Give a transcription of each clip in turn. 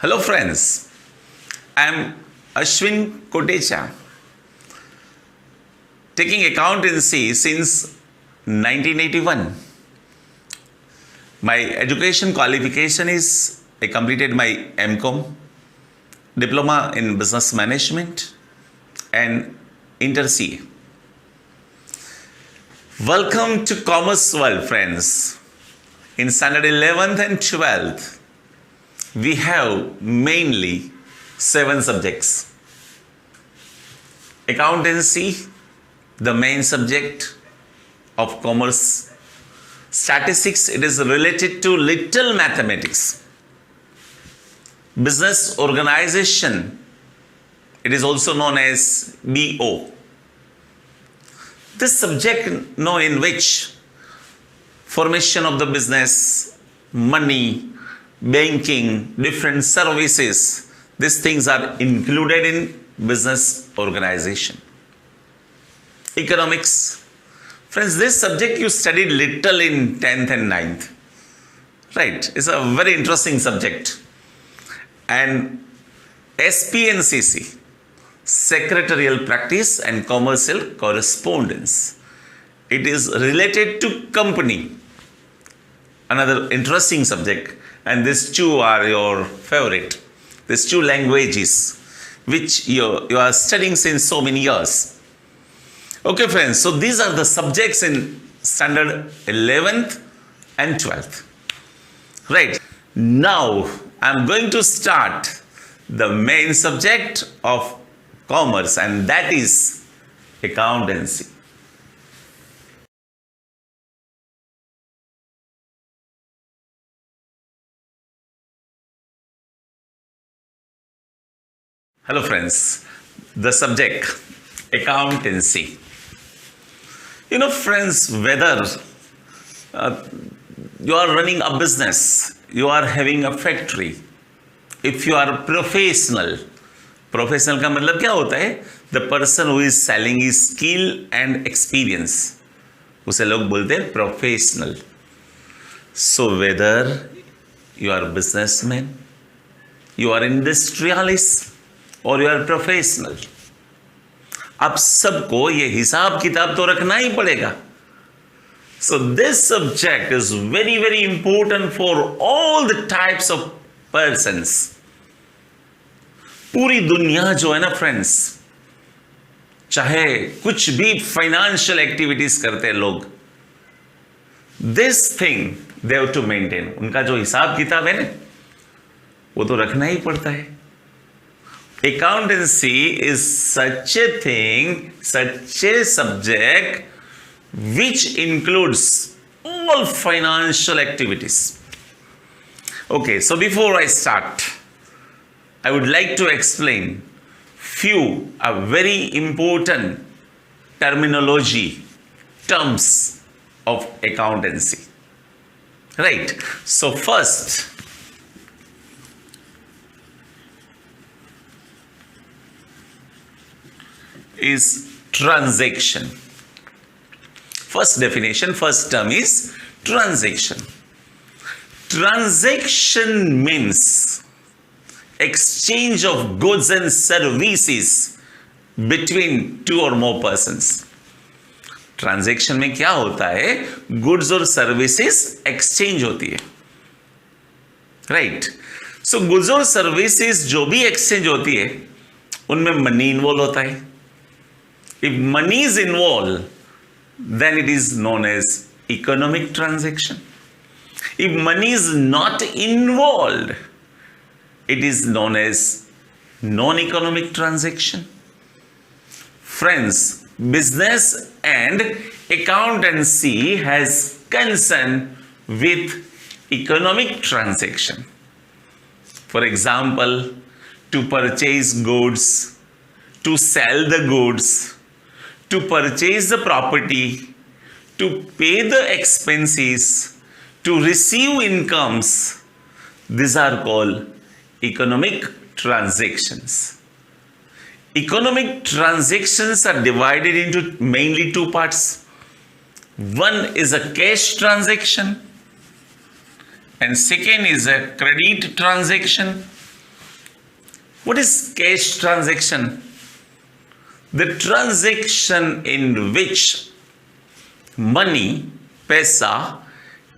Hello friends, I am Ashwin Kotecha, taking accountancy since 1981. My education qualification is I completed my MCom, Diploma in Business Management and Inter-CA. Welcome to Commerce World friends. In standard 11th and 12th, we have mainly 7 subjects. Accountancy, the main subject of commerce. Statistics, it is related to little mathematics. Business organization, it is also known as BO. This subject, in which formation of the business, money, banking, different services, these things are included in business organization. Economics. Friends, this subject you studied little in 10th and 9th. Right, it's a very interesting subject. And SPNCC, Secretarial Practice and Commercial Correspondence. It is related to company. Another interesting subject. And these two are your favorite. These two languages which you are studying since so many years. Okay friends, so these are the subjects in standard 11th and 12th. Right, now I am going to start the main subject of commerce, and that is accountancy. Hello friends, the subject accountancy. Friends, whether you are running a business, you are having a factory, if you are professional का मतलब क्या होता है? The person who is selling his skill and experience, उसे लोग बोलते हैं professional. So whether you are a businessman, you are industrialist, और यू आर प्रोफेशनल, अब सबको ये हिसाब किताब तो रखना ही पड़ेगा. So this subject is very very important for all the types of persons. पूरी दुनिया जो है ना फ्रेंड्स, चाहे कुछ भी फाइनेंशियल एक्टिविटीज करते हैं लोग, this thing they have to maintain. उनका जो हिसाब किताब है ना, वो तो रखना ही पड़ता है. Accountancy is such a thing, such a subject which includes all financial activities. Okay, so before I start, I would like to explain few very important terminology, terms of accountancy. Right, so first, is transaction. First definition, first term is transaction. Transaction means exchange of goods and services between two or more persons. Transaction में क्या होता है? Goods और services exchange होती है. Right. So goods और services जो भी exchange होती है, उनमें money involve होता है. If money is involved, then it is known as economic transaction. If money is not involved, it is known as non-economic transaction. Friends, business and accountancy has concern with economic transaction. For example, to purchase goods, to sell the goods, to purchase the property, to pay the expenses, to receive incomes, these are called economic transactions. Economic transactions are divided into mainly 2 parts. One is a cash transaction and second is a credit transaction. What is cash transaction? The transaction in which money, paisa,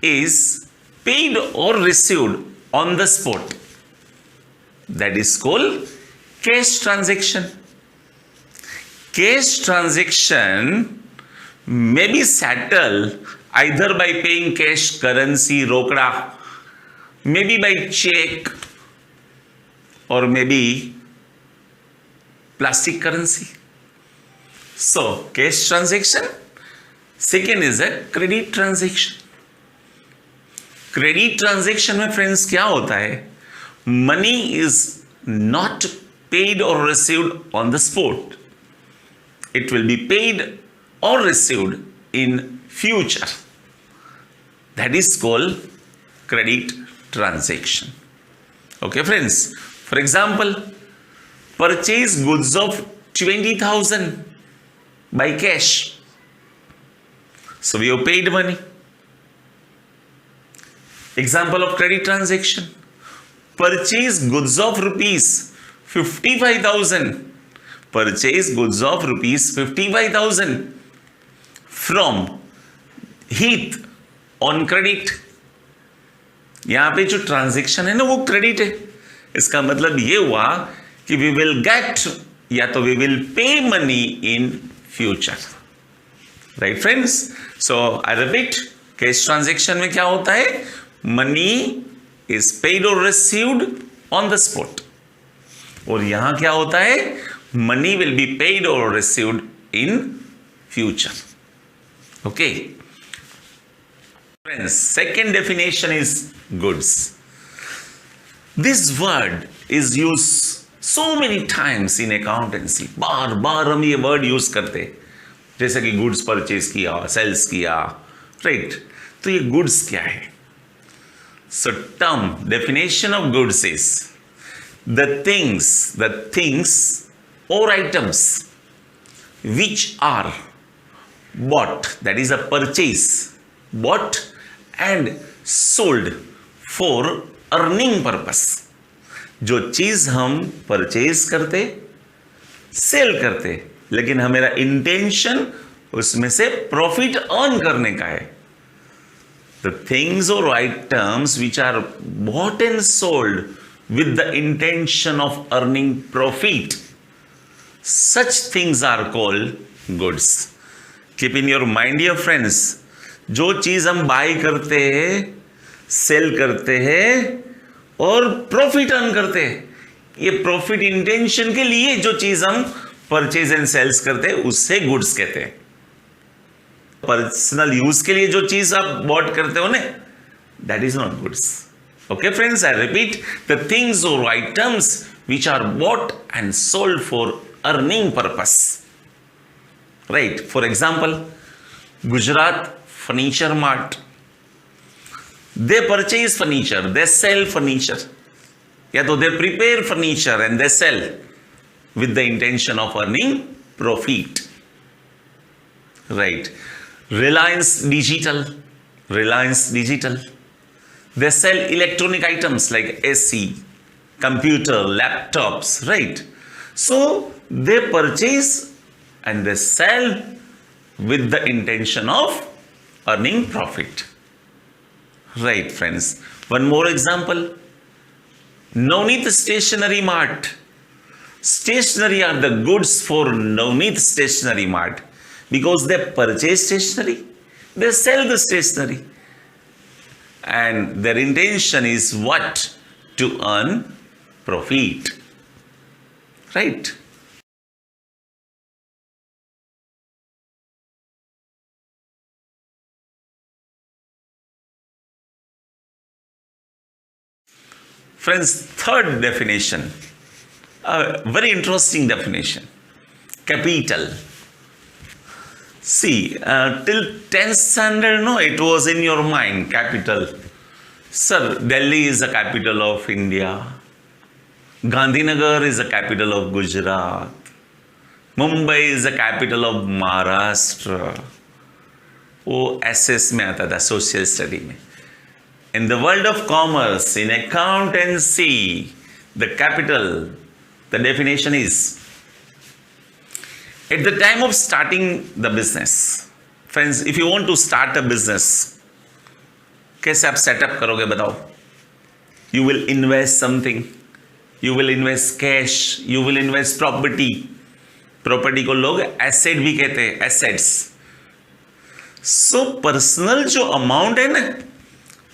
is paid or received on the spot. That is called cash transaction. Cash transaction may be settled either by paying cash, currency, rokda, maybe by check, or maybe plastic currency. So, cash transaction. Second is a credit transaction. Credit transaction में friends क्या होता है? Money is not paid और received on the spot. It will be paid और received in future. That is called credit transaction. Okay friends, for example, purchase goods of 20,000 by cash. So we have paid money. Example of credit transaction. Purchase goods of rupees 55,000. Purchase goods of rupees 55,000 from Heath on credit. यहां पे जो transaction है ना वो credit है. इसका मतलब ये हुआ कि वी विल गेट या तो we will pay money in future. Right friends? So I repeat, cash transaction में क्या होता है? मनी इज पेड और रिसीव्ड ऑन द स्पॉट. और यहां क्या होता है? मनी विल बी पेड और received in future. Okay friends, second definition is goods. This word is use so many times in accountancy. बार बार हम ये वर्ड यूज करते, जैसे कि गुड्स परचेज किया, सेल्स किया, राइट? तो ये गुड्स क्या है? So term definition of goods is the things और items which are bought, that is a purchase, bought and sold for earning purpose. जो चीज हम परचेज करते, सेल करते, लेकिन हमारा इंटेंशन उसमें से प्रॉफिट अर्न करने का है. द थिंग्स और items which are bought and sold with the intention of earning profit, such things are called goods. Keep in your mind dear friends, जो चीज हम बाय करते हैं, सेल करते हैं और प्रॉफिट अर्न करते हैं, ये प्रॉफिट इंटेंशन के लिए जो चीज हम परचेज एंड सेल्स करते हैं उससे गुड्स कहते हैं. पर्सनल यूज के लिए जो चीज आप बॉट करते हो ना, that is not goods. Okay friends, I repeat, the things और items which are bought and sold for earning purpose. Right? For example, Gujarat furniture mart, they purchase furniture, they sell furniture, या तो they prepare furniture and they sell with the intention of earning profit. Right? Reliance Digital, they sell electronic items like AC, computer, laptops, right? So they purchase and they sell with the intention of earning profit. Right friends, one more example, Navneet Stationery Mart. Stationery are the goods for Navneet Stationery Mart because they purchase stationery, they sell the stationery, and their intention is what? To earn profit. Right? Friends, third definition, a very interesting definition, capital. See, till 10th standard, no, it was in your mind, capital. Sir, Delhi is the capital of India. Gandhinagar is the capital of Gujarat. Mumbai is the capital of Maharashtra. वो SS में आता था, social study में. In the world of commerce, in accountancy, the capital The definition is, at the time of starting the business, friends, if you want to start a business, कैसे आप setup करोगे बताओ? You will invest something, you will invest cash, you will invest property. Property को लोग asset भी कहते हैं, assets. So personal जो अमाउंट है ना,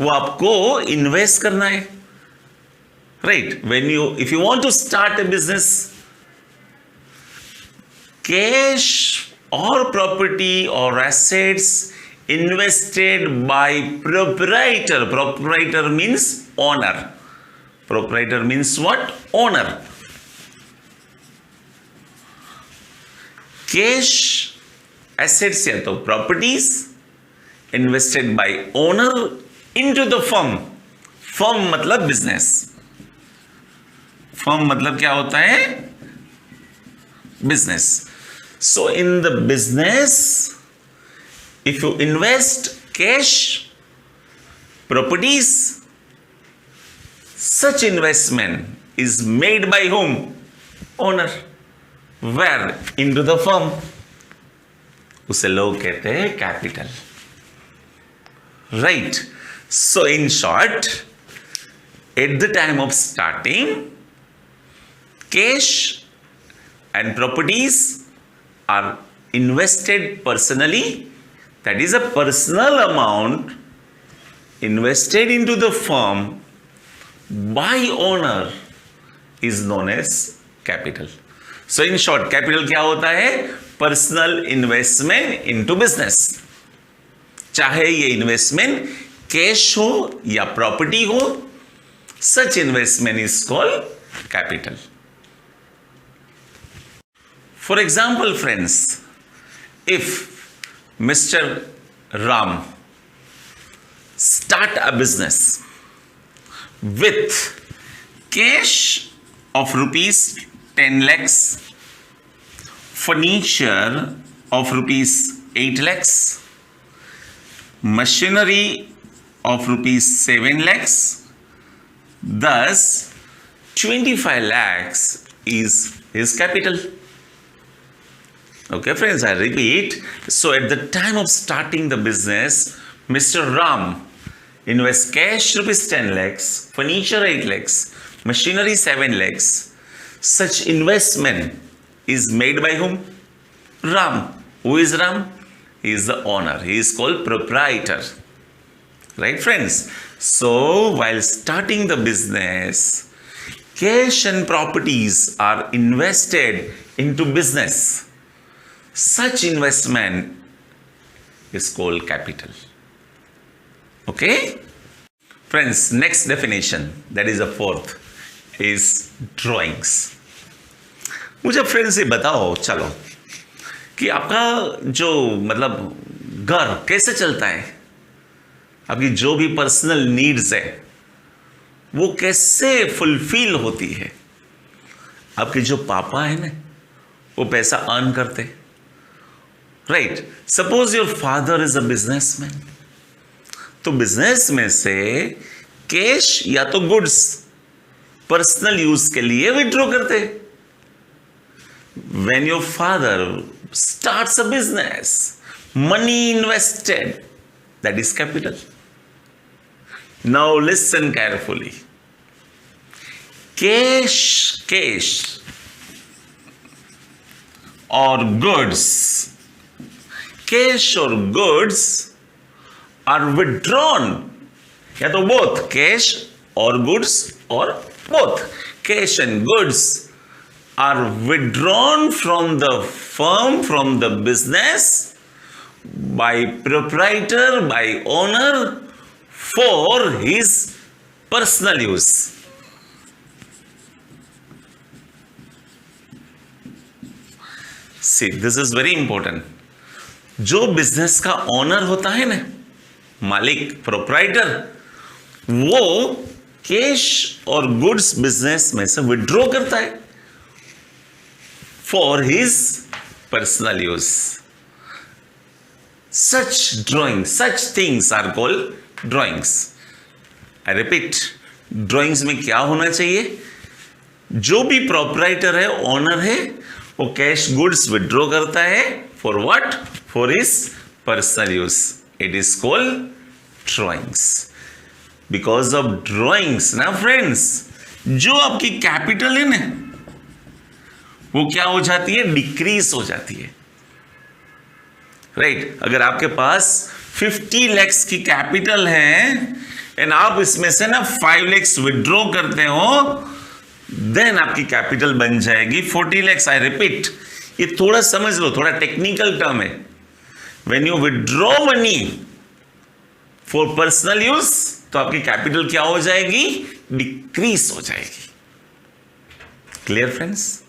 वो आपको इन्वेस्ट करना है, right? When you, if you want to start a business, cash और प्रॉपर्टी और assets invested by proprietor. Proprietor means owner. Proprietor means what? Owner. Cash, assets या तो properties invested by owner into the firm. Firm मतलब business. Firm मतलब क्या होता है? Business. So in the business, if you invest cash, properties, such investment is made by whom? Owner. Where? Into the firm. उसे लोग कहते हैं capital. Right. So in short, at the time of starting, cash and properties are invested personally. That is a personal amount invested into the firm by owner is known as capital. So in short, capital क्या होता है? Personal investment into business. चाहे ये investment cash हो या property हो, such investment is called capital. For example, friends, if Mr. Ram start a business with cash of rupees 10 lakhs, furniture of rupees 8 lakhs, machinery of rupees 7 lakhs, thus 25 lakhs is his capital. Okay, friends, I repeat. So at the time of starting the business, Mr. Ram invests cash rupees 10 lakhs, furniture 8 lakhs, machinery 7 lakhs. Such investment is made by whom? Ram. Who is Ram? He is the owner. He is called proprietor. Right, friends? So while starting the business, cash and properties are invested into business. Such investment is called capital. Okay? Friends, next definition, that is the fourth, is drawings. मुझे friends ये बताओ चलो कि आपका जो मतलब घर कैसे चलता है, आपकी जो भी पर्सनल नीड्स है वो कैसे फुलफिल होती है. आपके जो पापा है ना, वो पैसा अर्न करते, right? Suppose your father is a businessman, तो बिजनेस में से कैश या तो गुड्स पर्सनल यूज के लिए विड्रॉ करते. When your father starts a business, money invested, that is capital. Now listen carefully. Cash और गुड्स, कैश और गुड्स आर विड्रॉन, या तो बोथ कैश और गुड्स और both cash and goods are withdrawn from the firm, from the business by proprietor, by owner for his personal use. See, this is very important. जो business का owner होता है ना, मालिक, प्रोप्राइटर, वो cash और गुड्स बिजनेस में से विड्रॉ करता है for his personal use. Such drawing, such things are called drawings. I repeat, drawings में क्या होना चाहिए? जो भी प्रोपराइटर है, ओनर है, वो कैश गुड्स विड्रॉ करता है for what? For his personal use. It is called drawings. Because of drawings ना फ्रेंड्स, जो आपकी कैपिटल है ना, वो क्या हो जाती है? डिक्रीज हो जाती है. राइट. अगर आपके पास 50 lakhs की कैपिटल है एंड आप इसमें से ना 5 lakhs विड्रॉ करते हो, देन आपकी कैपिटल बन जाएगी 40 lakhs. आई रिपीट, ये थोड़ा समझ लो, थोड़ा टेक्निकल टर्म है. When you withdraw money for personal use, तो आपकी कैपिटल क्या हो जाएगी? डिक्रीज हो जाएगी. Clear friends?